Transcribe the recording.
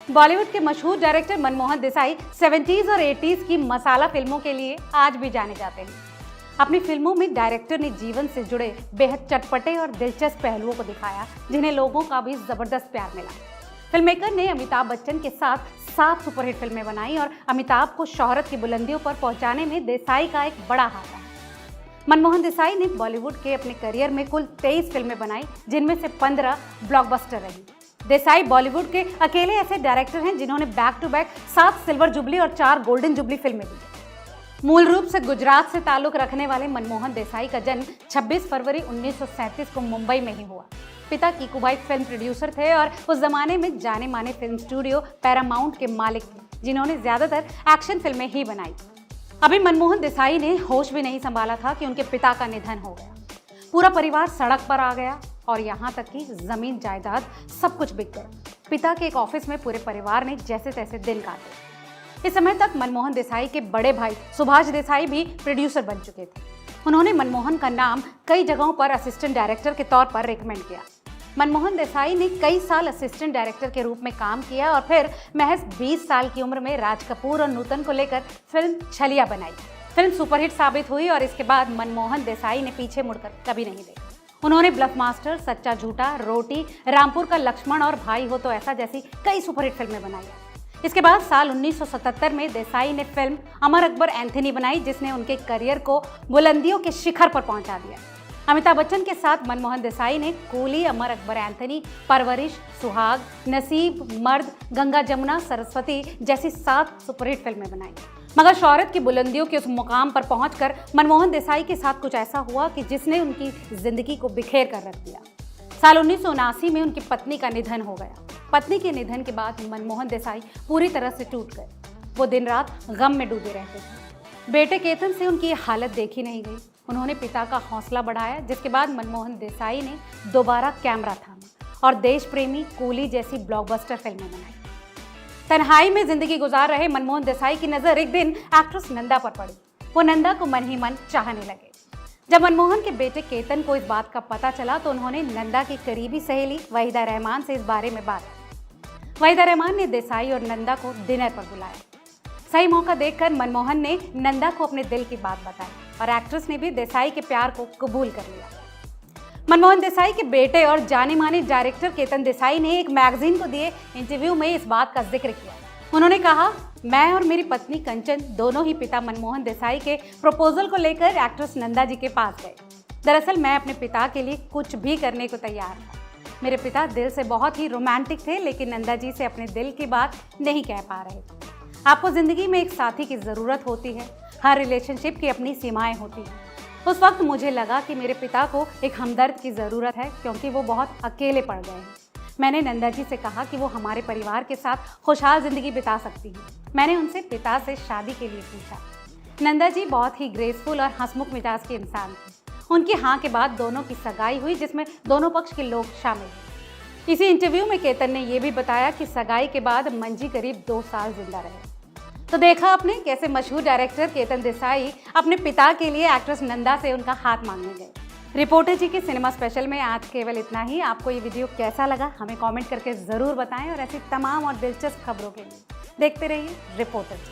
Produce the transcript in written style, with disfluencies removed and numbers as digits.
बॉलीवुड के मशहूर director Manmohan Desai 70s और 80s की मसाला फिल्मों के लिए आज भी जाने जाते हैं। अपनी फिल्मों में डायरेक्टर ने जीवन से जुड़े बेहद चटपटे और दिलचस्प पहलुओं को दिखाया, जिन्हें लोगों का भी जबरदस्त प्यार मिला। फिल्ममेकर ने अमिताभ बच्चन के साथ 7 सुपरहिट फिल्में बनाई और अमिताभ को शोहरत की बुलंदियों पर पहुंचाने में देसाई का एक बड़ा हाथ है। मनमोहन देसाई ने बॉलीवुड के अपने करियर में कुल 23 फिल्में बनाई, जिनमें से 15 ब्लॉकबस्टर रही। देसाई बॉलीवुड के अकेले ऐसे डायरेक्टर हैं जिन्होंने back to back 7 silver jubilee और 4 गोल्डन जुबली फिल्में दी। मूल रूप से गुजरात से ताल्लुक रखने वाले मनमोहन देसाई का जन्म 26 फरवरी 1937 को मुंबई में ही हुआ। पिता कीकूभाई फिल्म प्रोड्यूसर थे और उस जमाने में जाने माने फिल्म स्टूडियो पैरामाउंट के मालिक थे, जिन्होंने ज्यादातर एक्शन फिल्में ही बनाई। अभी मनमोहन देसाई ने होश भी नहीं संभाला था कि उनके पिता का निधन हो गया। पूरा परिवार सड़क पर आ गया और यहाँ तक कि जमीन जायदाद सब कुछ बिक गया। पिता के एक ऑफिस में पूरे परिवार ने जैसे तैसे दिन काटे। इस समय तक मनमोहन देसाई के बड़े भाई सुभाष देसाई भी प्रोड्यूसर बन चुके थे। उन्होंने मनमोहन का नाम कई जगहों पर असिस्टेंट डायरेक्टर के तौर पर रिकमेंड किया। मनमोहन देसाई ने कई साल असिस्टेंट डायरेक्टर के रूप में काम किया और फिर महज 20 साल की उम्र में राज कपूर और नूतन को लेकर फिल्म छलिया बनाई। फिल्म सुपरहिट साबित हुई और इसके बाद मनमोहन देसाई ने पीछे मुड़कर कभी नहीं देखा। उन्होंने ब्लफ मास्टर, सच्चा झूठा, रोटी, रामपुर का लक्ष्मण और भाई हो तो ऐसा जैसी कई सुपरहिट फिल्में बनाई। इसके बाद साल 1977 में देसाई ने फिल्म अमर अकबर एंथनी बनाई, जिसने उनके करियर को बुलंदियों के शिखर पर पहुंचा दिया। अमिताभ बच्चन के साथ मनमोहन देसाई ने कूली, अमर अकबर एंथनी, परवरिश, सुहाग, नसीब, मर्द, गंगा जमुना, सरस्वती जैसी 7 सुपरहिट फिल्में बनाई। मगर शोहरत की बुलंदियों के उस मुकाम पर पहुंचकर मनमोहन देसाई के साथ कुछ ऐसा हुआ कि जिसने उनकी जिंदगी को बिखेर कर रख दिया। साल 1979 में उनकी पत्नी का निधन हो गया। पत्नी के निधन के बाद मनमोहन देसाई पूरी तरह से टूट गए। वो दिन रात गम में डूबे रहते थे। बेटे केतन से उनकी हालत देखी नहीं गई। उन्होंने पिता का हौसला बढ़ाया, जिसके बाद मनमोहन देसाई ने दोबारा कैमरा थामा और देश प्रेमी, कूली जैसी ब्लॉकबस्टर फिल्में बनाई। तन्हाई में जिंदगी गुजार रहे मनमोहन देसाई की नजर एक दिन एक्ट्रेस नंदा पर पड़ी। वो नंदा को मन ही मन चाहने लगे। जब मनमोहन के बेटे केतन को इस बात का पता चला तो उन्होंने नंदा की करीबी सहेली वहीदा रहमान से इस बारे में बात की। वहीदा रहमान ने देसाई और नंदा को डिनर पर बुलाया। सही मौका देखकर मनमोहन ने नंदा को अपने दिल की बात बताई और एक्ट्रेस ने भी देसाई के प्यार को कबूल कर लिया। मनमोहन देसाई के बेटे और जाने माने डायरेक्टर केतन देसाई ने एक मैगजीन को दिए इंटरव्यू में इस बात का जिक्र किया। उन्होंने कहा, मैं और मेरी पत्नी कंचन दोनों ही पिता मनमोहन देसाई के प्रपोजल को लेकर एक्ट्रेस नंदा जी के पास गए। दरअसल मैं अपने पिता के लिए कुछ भी करने को तैयार था। मेरे पिता दिल से बहुत ही रोमांटिक थे, लेकिन नंदा जी से अपने दिल की बात नहीं कह पा रहे थे। आपको जिंदगी में एक साथी की ज़रूरत होती है। हर रिलेशनशिप की अपनी सीमाएं होती हैं। उस वक्त मुझे लगा कि मेरे पिता को एक हमदर्द की ज़रूरत है, क्योंकि वो बहुत अकेले पड़ गए हैं। मैंने नंदा जी से कहा कि वो हमारे परिवार के साथ खुशहाल ज़िंदगी बिता सकती हैं। मैंने उनसे पिता से शादी के लिए पूछा। नंदा जी बहुत ही ग्रेसफुल और हंसमुख मिजाज के इंसान थे। उनकी हाँ के बाद दोनों की सगाई हुई, जिसमें दोनों पक्ष के लोग शामिल हुए। इसी इंटरव्यू में केतन ने यह भी बताया कि सगाई के बाद मंजी करीब 2 साल जिंदा रहे। तो देखा आपने कैसे मशहूर डायरेक्टर केतन देसाई अपने पिता के लिए एक्ट्रेस नंदा से उनका हाथ मांगने गए। रिपोर्टर जी के सिनेमा स्पेशल में आज केवल इतना ही। आपको ये वीडियो कैसा लगा हमें कमेंट करके ज़रूर बताएं और ऐसी तमाम और दिलचस्प खबरों के लिए देखते रहिए रिपोर्टर जी।